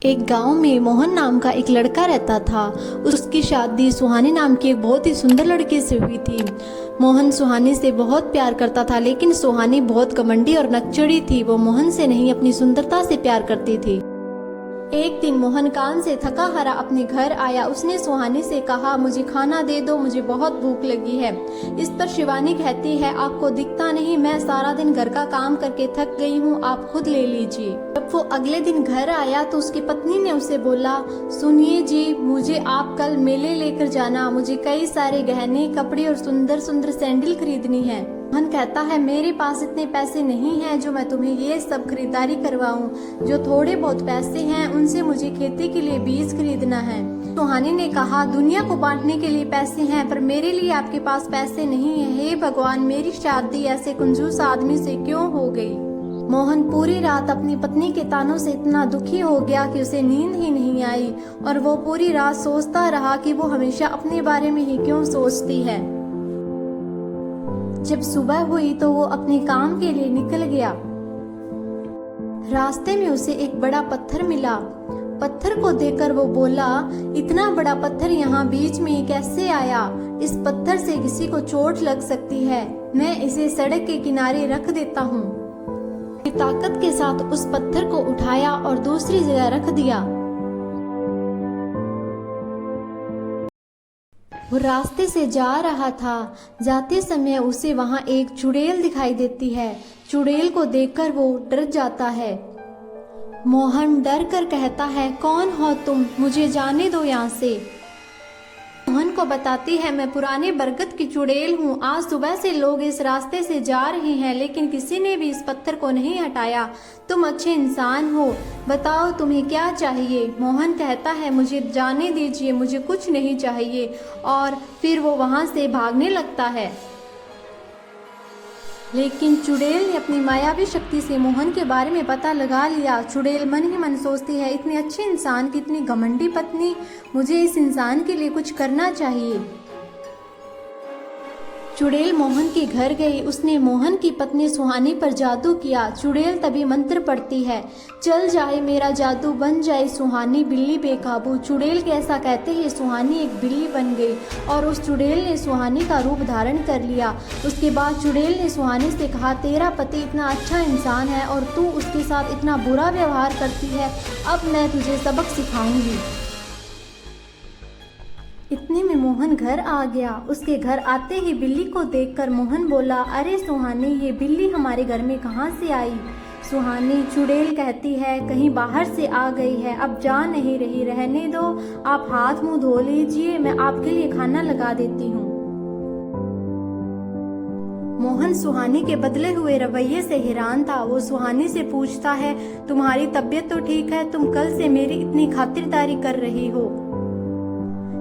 एक गांव में मोहन नाम का एक लड़का रहता था। उसकी शादी सुहानी नाम की एक बहुत ही सुंदर लड़की से हुई थी। मोहन सुहानी से बहुत प्यार करता था, लेकिन सुहानी बहुत घमंडी और नकचड़ी थी। वो मोहन से नहीं, अपनी सुंदरता से प्यार करती थी। एक दिन मोहन काम से थका हारा अपने घर आया। उसने सुहानी से कहा, मुझे खाना दे दो, मुझे बहुत भूख लगी है। इस पर शिवानी कहती है, आपको दिखता नहीं, मैं सारा दिन घर का काम करके थक गई हूँ, आप खुद ले लीजिए। जब वो अगले दिन घर आया तो उसकी पत्नी ने उसे बोला, सुनिए जी, मुझे आप कल मेले लेकर जाना, मुझे कई सारे गहने, कपड़े और सुंदर सुंदर सैंडल खरीदनी है। मोहन कहता है, मेरे पास इतने पैसे नहीं हैं जो मैं तुम्हें ये सब खरीदारी करवाऊं। जो थोड़े बहुत पैसे हैं उनसे मुझे खेती के लिए बीज खरीदना है। सुहानी ने कहा, दुनिया को बांटने के लिए पैसे हैं, पर मेरे लिए आपके पास पैसे नहीं है। हे भगवान, मेरी शादी ऐसे कंजूस आदमी से क्यों हो गई। मोहन पूरी रात अपनी पत्नी के तानों से इतना दुखी हो गया कि उसे नींद ही नहीं आई, और वो पूरी रात सोचता रहा कि वो हमेशा अपने बारे में ही क्यों सोचती है। जब सुबह हुई तो वो अपने काम के लिए निकल गया। रास्ते में उसे एक बड़ा पत्थर मिला। पत्थर को देखकर वो बोला, इतना बड़ा पत्थर यहाँ बीच में कैसे आया। इस पत्थर से किसी को चोट लग सकती है, मैं इसे सड़क के किनारे रख देता हूँ। ताकत के साथ उस पत्थर को उठाया और दूसरी जगह रख दिया। वो रास्ते से जा रहा था। जाते समय उसे वहां एक चुड़ैल दिखाई देती है। चुड़ैल को देखकर वो डर जाता है। मोहन डर कर कहता है, कौन हो तुम, मुझे जाने दो यहाँ से। मोहन को बताती है, मैं पुराने बरगद की चुड़ैल हूँ। आज सुबह से लोग इस रास्ते से जा रहे हैं, लेकिन किसी ने भी इस पत्थर को नहीं हटाया। तुम अच्छे इंसान हो, बताओ तुम्हें क्या चाहिए। मोहन कहता है, मुझे जाने दीजिए, मुझे कुछ नहीं चाहिए। और फिर वो वहां से भागने लगता है। लेकिन चुड़ैल ने अपनी मायावी शक्ति से मोहन के बारे में पता लगा लिया। चुड़ैल मन ही मन सोचती है, इतने अच्छे इंसान की इतनी घमंडी पत्नी, मुझे इस इंसान के लिए कुछ करना चाहिए। चुड़ैल मोहन के घर गई। उसने मोहन की पत्नी सुहानी पर जादू किया। चुड़ैल तभी मंत्र पढ़ती है, चल जाए मेरा जादू, बन जाए सुहानी बिल्ली बेकाबू। चुड़ैल के ऐसा कहते ही सुहानी एक बिल्ली बन गई और उस चुड़ैल ने सुहानी का रूप धारण कर लिया। उसके बाद चुड़ैल ने सुहानी से कहा, तेरा पति इतना अच्छा इंसान है और तू उसके साथ इतना बुरा व्यवहार करती है, अब मैं तुझे सबक सिखाऊंगी। इतने में मोहन घर आ गया। उसके घर आते ही बिल्ली को देखकर मोहन बोला, अरे सुहानी, ये बिल्ली हमारे घर में कहाँ से आई। सुहानी चुड़ैल कहती है, कहीं बाहर से आ गई है, अब जा नहीं रही, रहने दो, आप हाथ मुंह धो लीजिए, मैं आपके लिए खाना लगा देती हूँ। मोहन सुहानी के बदले हुए रवैये से हैरान था। वो सुहानी से पूछता है, तुम्हारी तबीयत तो ठीक है, तुम कल से मेरी इतनी खातिरदारी कर रही हो।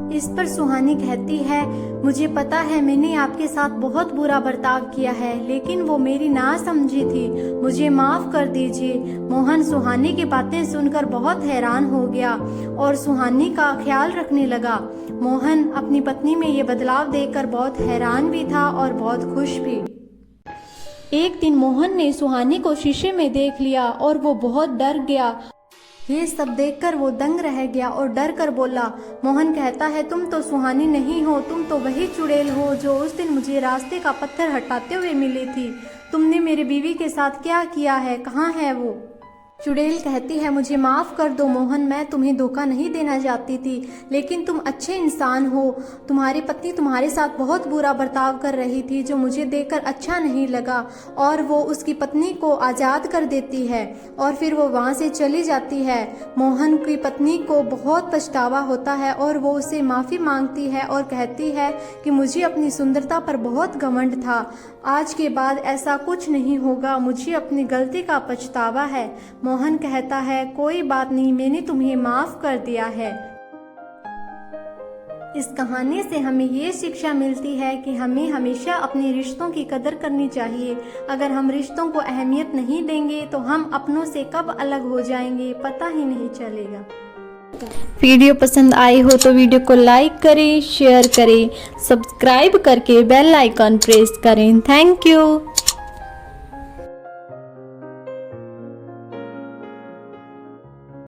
इस पर सुहानी कहती है, मुझे पता है मैंने आपके साथ बहुत बुरा बर्ताव किया है, लेकिन वो मेरी ना समझी थी, मुझे माफ कर दीजिए। मोहन सुहानी की बातें सुनकर बहुत हैरान हो गया और सुहानी का ख्याल रखने लगा। मोहन अपनी पत्नी में ये बदलाव देखकर बहुत हैरान भी था और बहुत खुश भी। एक दिन मोहन ने सुहानी को शीशे में देख लिया और वो बहुत डर गया। ये सब देखकर वो दंग रह गया और डर कर बोला। मोहन कहता है, तुम तो सुहानी नहीं हो, तुम तो वही चुड़ैल हो जो उस दिन मुझे रास्ते का पत्थर हटाते हुए मिली थी। तुमने मेरी बीवी के साथ क्या किया है, कहाँ है वो। चुड़ैल कहती है, मुझे माफ कर दो मोहन, मैं तुम्हें धोखा नहीं देना चाहती थी, लेकिन तुम अच्छे इंसान हो। तुम्हारी पत्नी तुम्हारे साथ बहुत बुरा बर्ताव कर रही थी जो मुझे देखकर अच्छा नहीं लगा, और वो उसकी पत्नी को आज़ाद कर देती है और फिर वो वहाँ से चली जाती है। मोहन की पत्नी को बहुत पछतावा होता है और वो उससे माफ़ी मांगती है और कहती है कि मुझे अपनी सुंदरता पर बहुत घमंड था, आज के बाद ऐसा कुछ नहीं होगा, मुझे अपनी गलती का पछतावा है। मोहन कहता है, कोई बात नहीं, मैंने तुम्हें माफ कर दिया है। इस कहानी से हमें ये शिक्षा मिलती है कि हमें हमेशा अपने रिश्तों की कदर करनी चाहिए। अगर हम रिश्तों को अहमियत नहीं देंगे तो हम अपनों से कब अलग हो जाएंगे पता ही नहीं चलेगा। वीडियो पसंद आई हो तो वीडियो को लाइक करें, शेयर करें, सब्सक्राइब करके बेल आइकन प्रेस करें। Thank you.